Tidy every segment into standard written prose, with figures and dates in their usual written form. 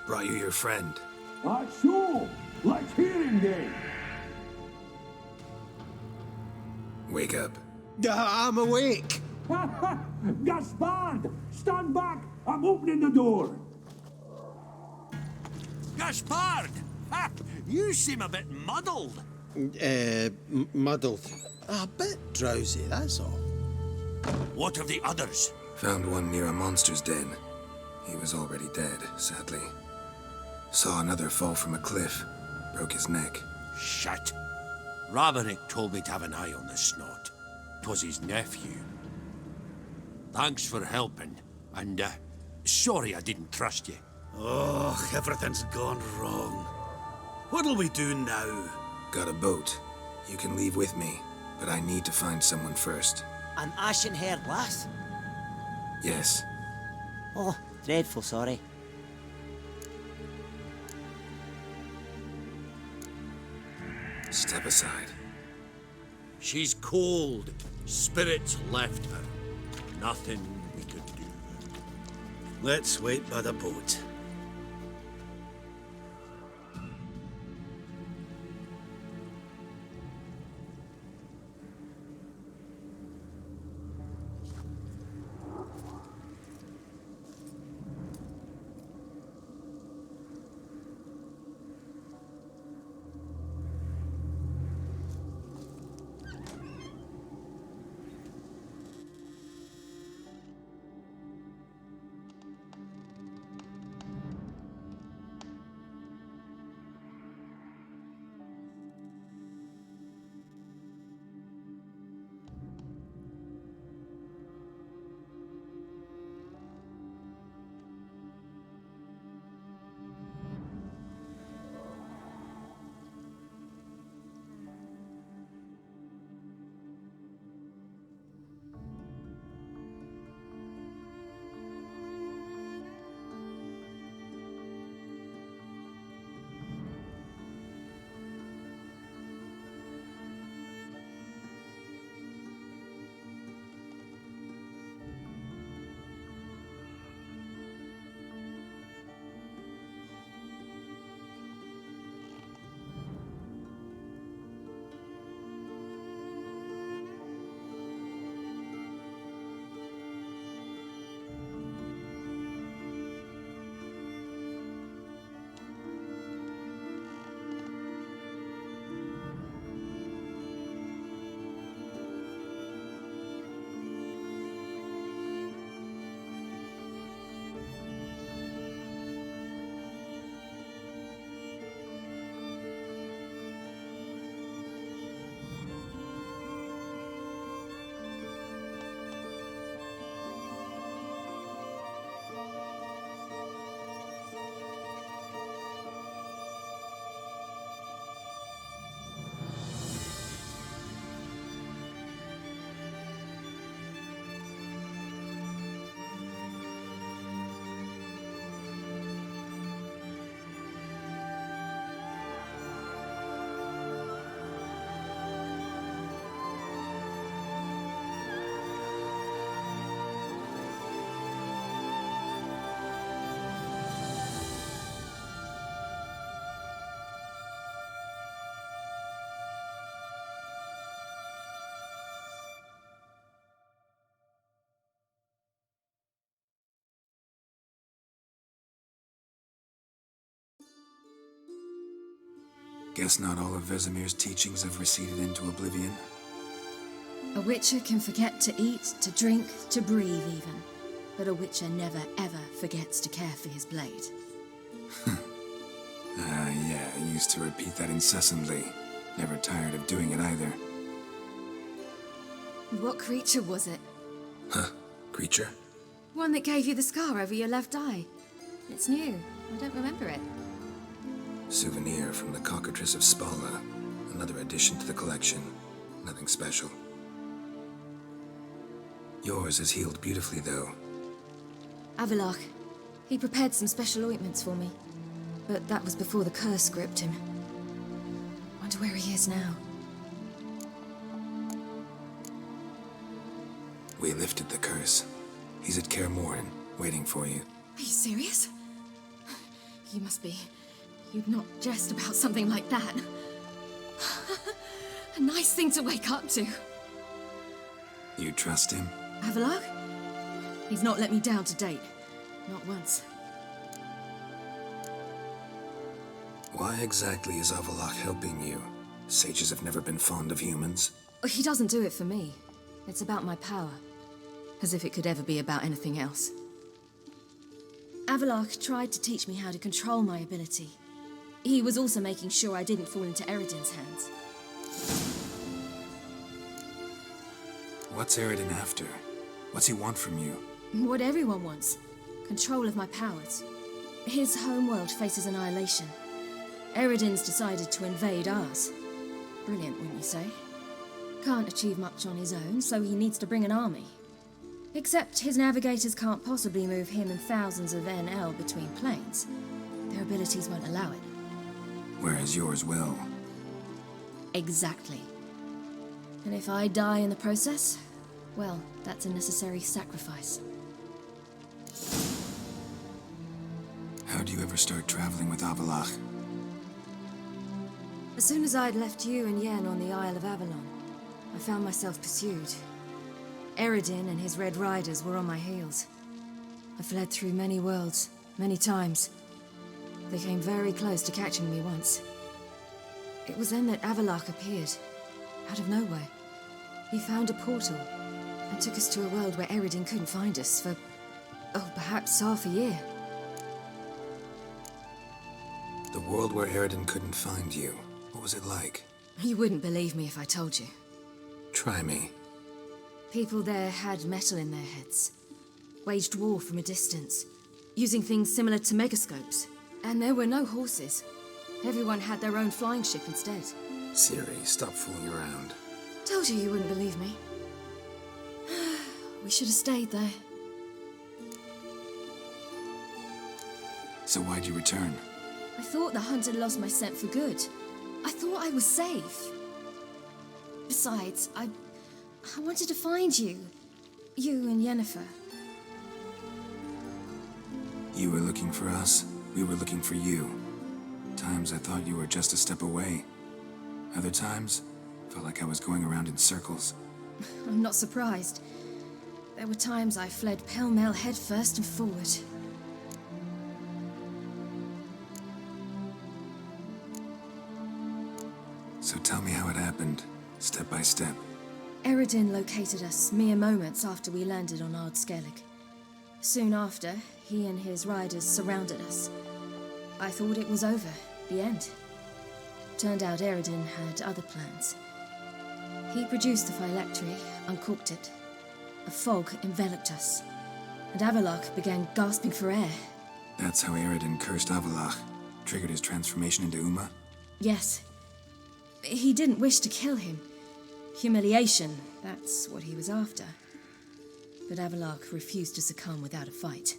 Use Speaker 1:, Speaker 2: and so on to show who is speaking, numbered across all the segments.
Speaker 1: Brought you your friend.
Speaker 2: So, let's hear him then.
Speaker 1: Wake up.
Speaker 3: I'm awake.
Speaker 2: Gaspard, stand back. I'm opening the door.
Speaker 4: Gaspard! Ha! You seem a bit muddled.
Speaker 3: Muddled. A bit drowsy, that's all.
Speaker 4: What of the others?
Speaker 1: Found one near a monster's den. He was already dead, sadly. Saw another fall from a cliff. Broke his neck.
Speaker 4: Shit. Raverick told me to have an eye on the snot. 'Twas his nephew. Thanks for helping, and, sorry I didn't trust you.
Speaker 5: Oh, everything's gone wrong. What'll we do now?
Speaker 1: Got a boat. You can leave with me, but I need to find someone first.
Speaker 6: An ashen-haired lass?
Speaker 1: Yes.
Speaker 6: Oh, dreadful sorry.
Speaker 1: Step aside.
Speaker 4: She's cold. Spirits left her. Nothing we could do.
Speaker 5: Let's wait by the boat.
Speaker 1: Guess not all of Vesemir's teachings have receded into oblivion.
Speaker 7: A witcher can forget to eat, to drink, to breathe even. But a witcher never ever forgets to care for his blade.
Speaker 1: Yeah, I used to repeat that incessantly. Never tired of doing it either.
Speaker 7: What creature was it?
Speaker 1: Huh? Creature?
Speaker 7: One that gave you the scar over your left eye. It's new. I don't remember it.
Speaker 1: Souvenir from the Cockatrice of Spala. Another addition to the collection. Nothing special. Yours is healed beautifully, though.
Speaker 7: Avalach. He prepared some special ointments for me. But that was before the curse gripped him. Wonder where he is now.
Speaker 1: We lifted the curse. He's at Kaer Morhen, waiting for you.
Speaker 7: Are you serious? You must be. You'd not jest about something like that. A nice thing to wake up to.
Speaker 1: You trust him?
Speaker 7: Avalok? He's not let me down to date. Not once.
Speaker 1: Why exactly is Avalok helping you? Sages have never been fond of humans.
Speaker 7: He doesn't do it for me. It's about my power. As if it could ever be about anything else. Avalok tried to teach me how to control my ability. He was also making sure I didn't fall into Eredin's hands.
Speaker 1: What's Eredin after? What's he want from you?
Speaker 7: What everyone wants. Control of my powers. His homeworld faces annihilation. Eredin's decided to invade ours. Brilliant, wouldn't you say? Can't achieve much on his own, so he needs to bring an army. Except his navigators can't possibly move him and thousands of NL between planes. Their abilities won't allow it.
Speaker 1: Whereas yours will.
Speaker 7: Exactly. And if I die in the process, well, that's a necessary sacrifice.
Speaker 1: How'd you ever start traveling with Avalok?
Speaker 7: As soon as I'd left you and Yen on the Isle of Avalon, I found myself pursued. Eredin and his Red Riders were on my heels. I fled through many worlds, many times. They came very close to catching me once. It was then that Avalok appeared, out of nowhere. He found a portal and took us to a world where Eredin couldn't find us for, perhaps half a year.
Speaker 1: The world where Eredin couldn't find you. What was it like?
Speaker 7: You wouldn't believe me if I told you.
Speaker 1: Try me.
Speaker 7: People there had metal in their heads, waged war from a distance, using things similar to megascopes. And there were no horses. Everyone had their own flying ship instead.
Speaker 1: Ciri, stop fooling around.
Speaker 7: Told you wouldn't believe me. We should have stayed there.
Speaker 1: So why'd you return?
Speaker 7: I thought the hunt had lost my scent for good. I thought I was safe. Besides, I wanted to find you. You and Yennefer.
Speaker 1: You were looking for us, we were looking for you. Times I thought you were just a step away. Other times, felt like I was going around in circles.
Speaker 7: I'm not surprised. There were times I fled pell-mell headfirst and forward.
Speaker 1: So tell me how it happened, step by step.
Speaker 7: Eredin located us mere moments after we landed on Ard Skellig. Soon after, he and his riders surrounded us. I thought it was over, the end. Turned out Eredin had other plans. He produced the phylactery, uncorked it. A fog enveloped us, and Avalok began gasping for air.
Speaker 1: That's how Eredin cursed Avalok, triggered his transformation into Uma?
Speaker 7: Yes. He didn't wish to kill him. Humiliation, that's what he was after. But Avalok refused to succumb without a fight.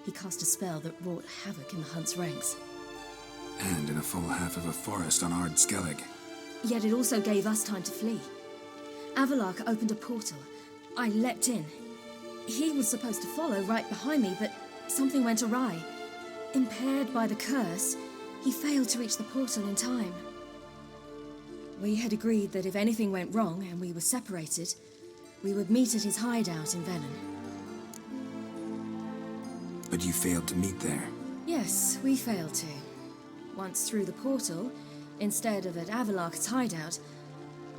Speaker 7: He cast a spell that wrought havoc in the hunt's ranks.
Speaker 1: And in a full half of a forest on Ard Skellig.
Speaker 7: Yet it also gave us time to flee. Avalok opened a portal. I leapt in. He was supposed to follow right behind me, but something went awry. Impaired by the curse, he failed to reach the portal in time. We had agreed that if anything went wrong and we were separated, we would meet at his hideout in Velen.
Speaker 1: But you failed to meet there.
Speaker 7: Yes, we failed to. Once through the portal, instead of at Avalok's hideout,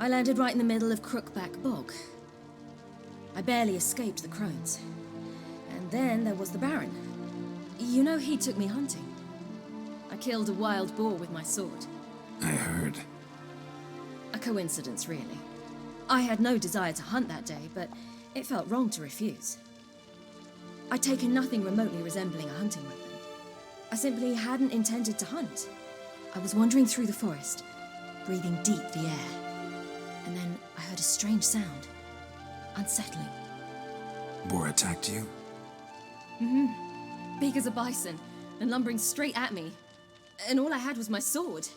Speaker 7: I landed right in the middle of Crookback Bog. I barely escaped the crones. And then there was the Baron. You know, he took me hunting. I killed a wild boar with my sword.
Speaker 1: I heard.
Speaker 7: A coincidence, really. I had no desire to hunt that day, but it felt wrong to refuse. I'd taken nothing remotely resembling a hunting weapon. I simply hadn't intended to hunt. I was wandering through the forest, breathing deep the air. And then I heard a strange sound. Unsettling.
Speaker 1: Boar attacked you?
Speaker 7: Big as a bison, and lumbering straight at me. And all I had was my sword.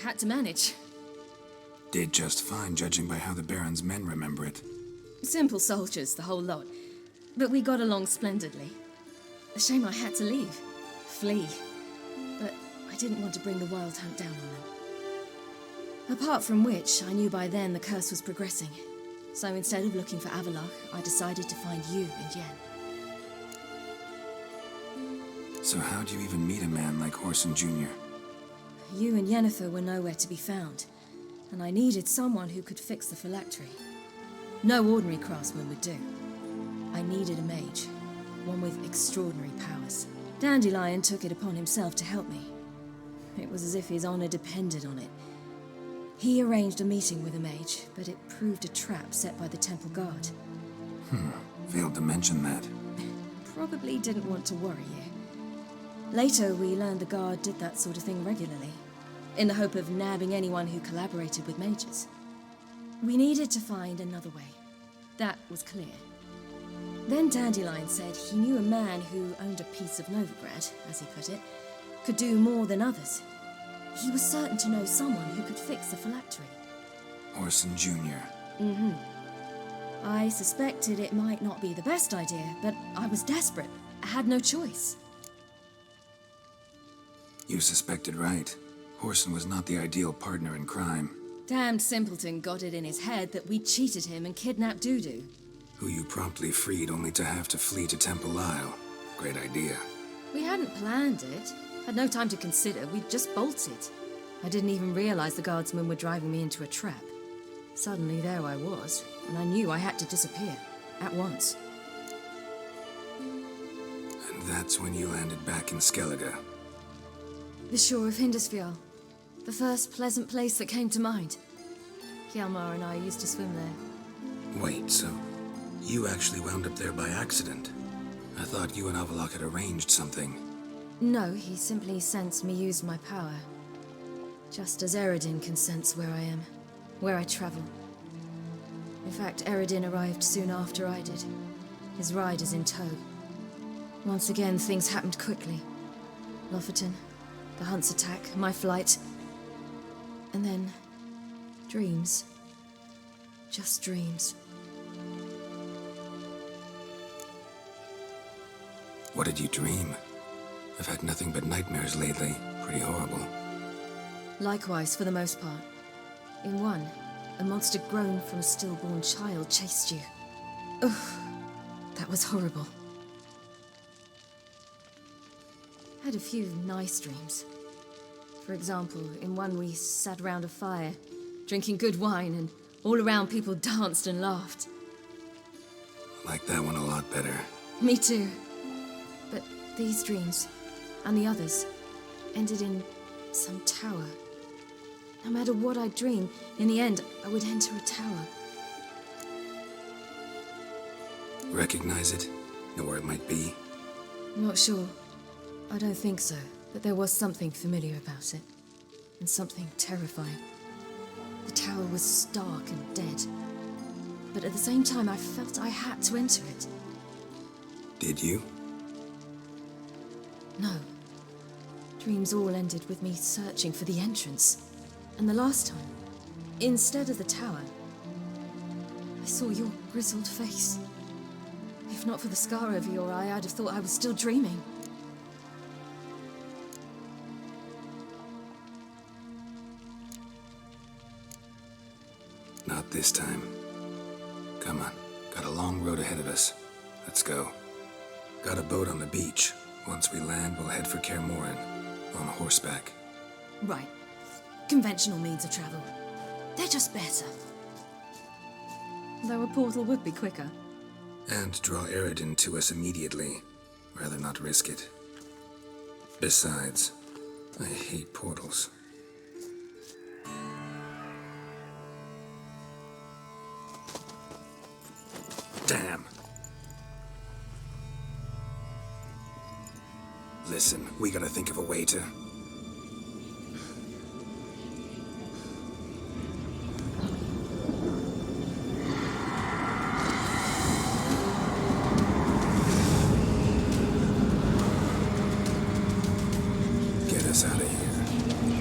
Speaker 7: Had to manage.
Speaker 1: Did just fine, judging by how the Baron's men remember it.
Speaker 7: Simple soldiers, the whole lot. But we got along splendidly. A shame I had to leave. Flee. but I didn't want to bring the Wild Hunt down on them. Apart from which, I knew by then the curse was progressing. So instead of looking for Avalok, I decided to find you and Yen.
Speaker 1: So how'd you even meet a man like Horson Jr.?
Speaker 7: You and Yennefer were nowhere to be found, and I needed someone who could fix the phylactery. No ordinary craftsman would do. I needed a mage, one with extraordinary powers. Dandelion took it upon himself to help me. It was as if his honor depended on it. He arranged a meeting with a mage, but it proved a trap set by the temple guard.
Speaker 1: Failed to mention that.
Speaker 7: Probably didn't want to worry you. Later, we learned the guard did that sort of thing regularly, in the hope of nabbing anyone who collaborated with mages. We needed to find another way. That was clear. Then Dandelion said he knew a man who owned a piece of Novigrad, as he put it, could do more than others. He was certain to know someone who could fix the phylactery.
Speaker 1: Horson Jr.
Speaker 7: I suspected it might not be the best idea, but I was desperate. I had no choice.
Speaker 1: You suspected right. Horson was not the ideal partner in crime.
Speaker 7: Damned simpleton got it in his head that we cheated him and kidnapped Dudu.
Speaker 1: Who you promptly freed only to have to flee to Temple Isle. Great idea.
Speaker 7: We hadn't planned it. Had no time to consider. We just bolted. I didn't even realize the guardsmen were driving me into a trap. Suddenly there I was, and I knew I had to disappear. At once.
Speaker 1: And that's when you landed back in Skellige.
Speaker 7: The shore of Hindisfjall. The first pleasant place that came to mind. Hjalmar and I used to swim there.
Speaker 1: Wait, so you actually wound up there by accident? I thought you and Avalok had arranged something.
Speaker 7: No, he simply sensed me use my power. Just as Eredin can sense where I am, where I travel. In fact, Eredin arrived soon after I did. His riders in tow. Once again, things happened quickly. Lofoten, the Hunt's attack, my flight. And then, dreams. Just dreams.
Speaker 1: What did you dream? I've had nothing but nightmares lately. Pretty horrible.
Speaker 7: Likewise, for the most part. In one, a monster grown from a stillborn child chased you. Ugh, that was horrible. Had a few nice dreams. For example, in one we sat around a fire, drinking good wine, and all around people danced and laughed.
Speaker 1: Like that one a lot better.
Speaker 7: Me too. But these dreams, and the others, ended in some tower. No matter what I dreamed, in the end, I would enter a tower.
Speaker 1: Recognize it? Know where it might be?
Speaker 7: Not sure. I don't think so, but there was something familiar about it. And something terrifying. The tower was stark and dead. But at the same time, I felt I had to enter it.
Speaker 1: Did you?
Speaker 7: No. Dreams all ended with me searching for the entrance. And the last time, instead of the tower, I saw your grizzled face. If not for the scar over your eye, I'd have thought I was still dreaming.
Speaker 1: Not this time. Come on. Got a long road ahead of us. Let's go. Got a boat on the beach. Once we land, we'll head for Kaer Morhen. On horseback.
Speaker 7: Right. Conventional means of travel. They're just better. Though a portal would be quicker.
Speaker 1: And draw Eredin to us immediately. Rather not risk it. Besides, I hate portals. Damn. Listen, we gotta think of a way to... Get us out of here.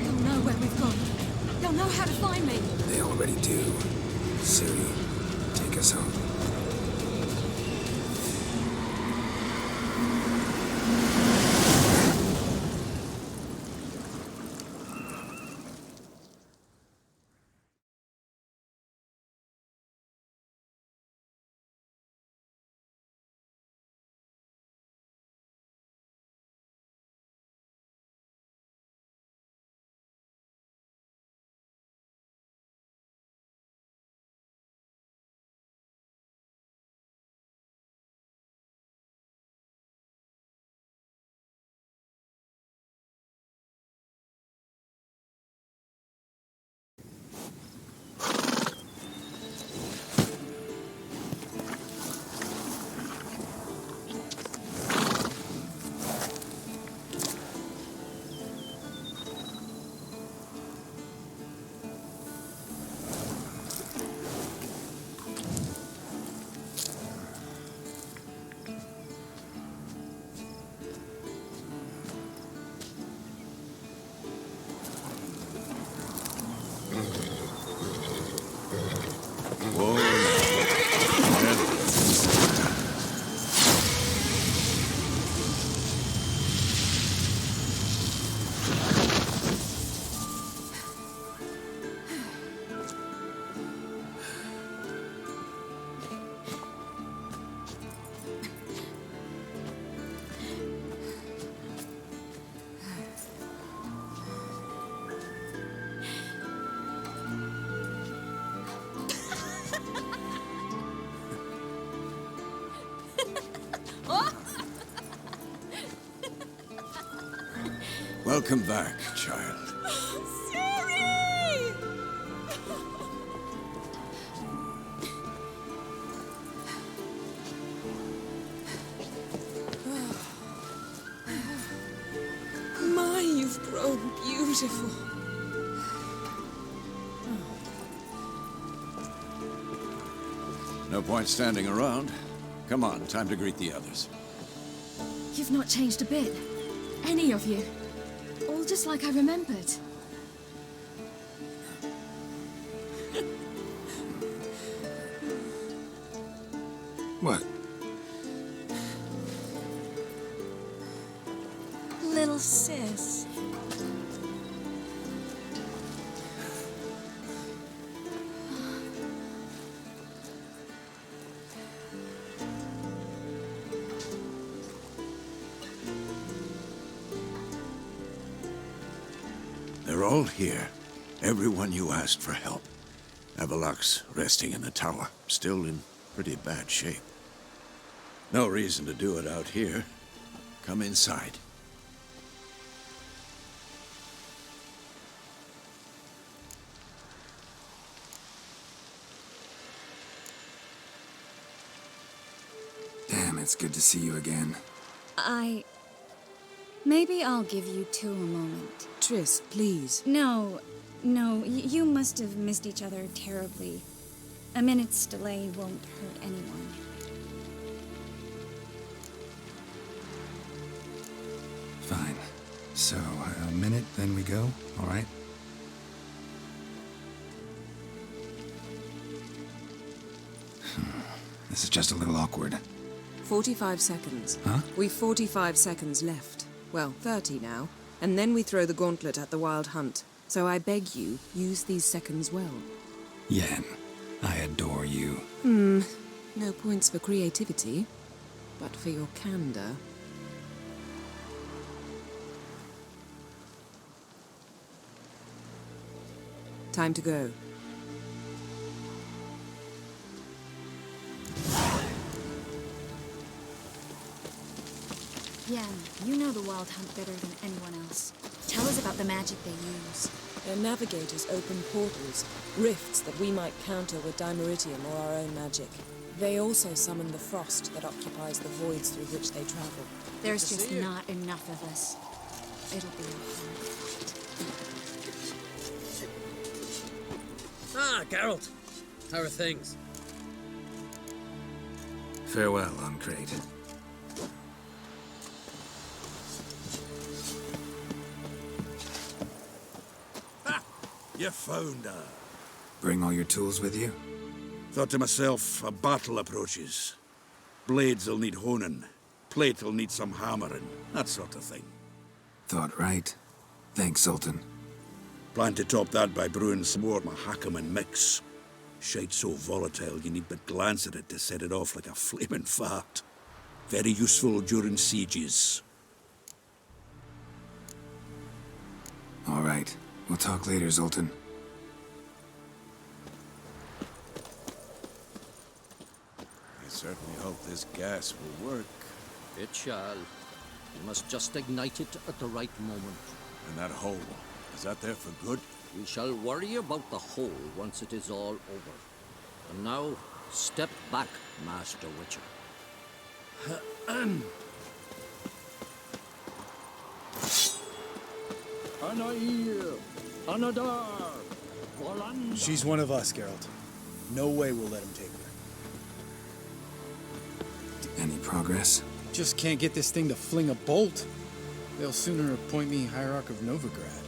Speaker 7: They'll know where we've gone. They'll know how to find me.
Speaker 1: They already do. Ciri, take us home.
Speaker 8: Welcome back, child.
Speaker 9: Ciri! My, you've grown beautiful.
Speaker 8: No point standing around. Come on, time to greet the others.
Speaker 7: You've not changed a bit. Any of you. All just like I remembered.
Speaker 1: What?
Speaker 9: Little sis.
Speaker 8: They're all here. Everyone you asked for help. Avalok's resting in the tower, still in pretty bad shape. No reason to do it out here. Come inside.
Speaker 1: Damn, it's good to see you again.
Speaker 10: Maybe I'll give you two a moment.
Speaker 9: Triss, please.
Speaker 10: No, you must have missed each other terribly. A minute's delay won't hurt anyone.
Speaker 1: Fine. So, a minute, then we go, all right? This is just a little awkward.
Speaker 9: 45 seconds.
Speaker 1: Huh?
Speaker 9: We've 45 seconds left. Well, 30 now. And then we throw the gauntlet at the Wild Hunt. So I beg you, use these seconds well.
Speaker 1: Yen, I adore you.
Speaker 9: No points for creativity, but for your candor. Time to go.
Speaker 10: Yen, you know the Wild Hunt better than anyone else. Tell us about the magic they use.
Speaker 9: Their navigators open portals, rifts that we might counter with dimeritium or our own magic. They also summon the frost that occupies the voids through which they travel.
Speaker 10: There's just not enough of us. It'll be a hard fight.
Speaker 5: Ah, Geralt. How are things?
Speaker 1: Farewell, Uncrate.
Speaker 5: You found her.
Speaker 1: Bring all your tools with you?
Speaker 5: Thought to myself, a battle approaches. Blades'll need honing. Plate'll need some hammering. That sort of thing.
Speaker 1: Thought right. Thanks, Sultan.
Speaker 5: Plan to top that by brewing some more Mahakaman mix. Shite so volatile you need but glance at it to set it off like a flaming fart. Very useful during sieges.
Speaker 1: All right. We'll talk later, Zoltan.
Speaker 8: I certainly hope this gas will work.
Speaker 11: It shall. We must just ignite it at the right moment.
Speaker 8: And that hole, is that there for good?
Speaker 11: We shall worry about the hole once it is all over. And now, step back, Master Witcher.
Speaker 3: She's one of us, Geralt. No way we'll let him take her.
Speaker 1: Any progress?
Speaker 3: Just can't get this thing to fling a bolt. They'll sooner appoint me Hierarch of Novigrad.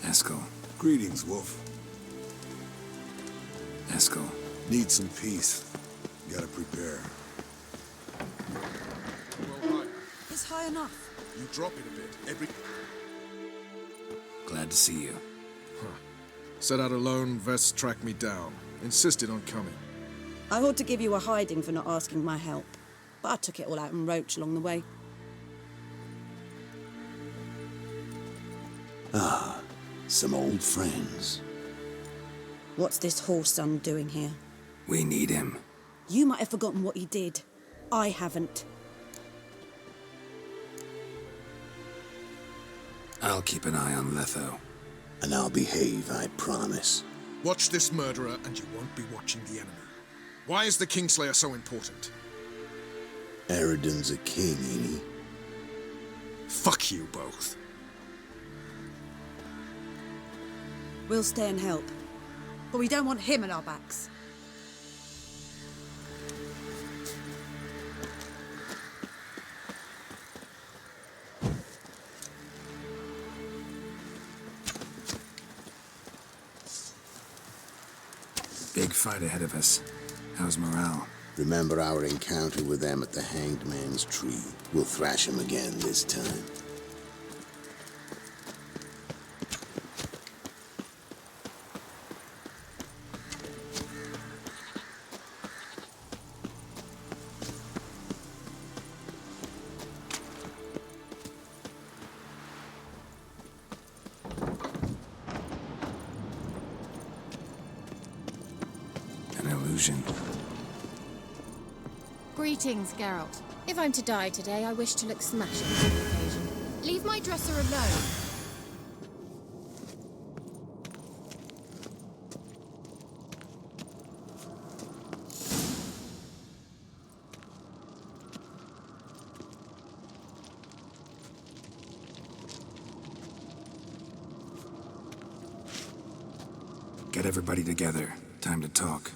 Speaker 1: Eskel.
Speaker 12: Greetings, Wolf.
Speaker 1: Eskel.
Speaker 12: Need some peace. Gotta prepare.
Speaker 9: It's high enough.
Speaker 12: You drop it a bit.
Speaker 1: Glad to see you.
Speaker 12: Set out alone, Vest tracked me down. Insisted on coming.
Speaker 13: I ought to give you a hiding for not asking my help, but I took it all out in Roach along the way.
Speaker 14: Ah, some old friends.
Speaker 13: What's this horse son doing here?
Speaker 1: We need him.
Speaker 13: You might have forgotten what he did. I haven't.
Speaker 1: I'll keep an eye on Letho.
Speaker 14: And I'll behave, I promise.
Speaker 12: Watch this murderer and you won't be watching the enemy. Why is the Kingslayer so important?
Speaker 14: Eridan's a king, ain't he?
Speaker 12: Fuck you both.
Speaker 13: We'll stay and help. But we don't want him on our backs.
Speaker 1: Big fight ahead of us. How's morale?
Speaker 14: Remember our encounter with them at the Hanged Man's Tree. We'll thrash him again this time.
Speaker 1: An illusion.
Speaker 15: Greetings, Geralt. If I'm to die today, I wish to look smashing for the occasion. Leave my dresser alone.
Speaker 1: Get everybody together. Time to talk.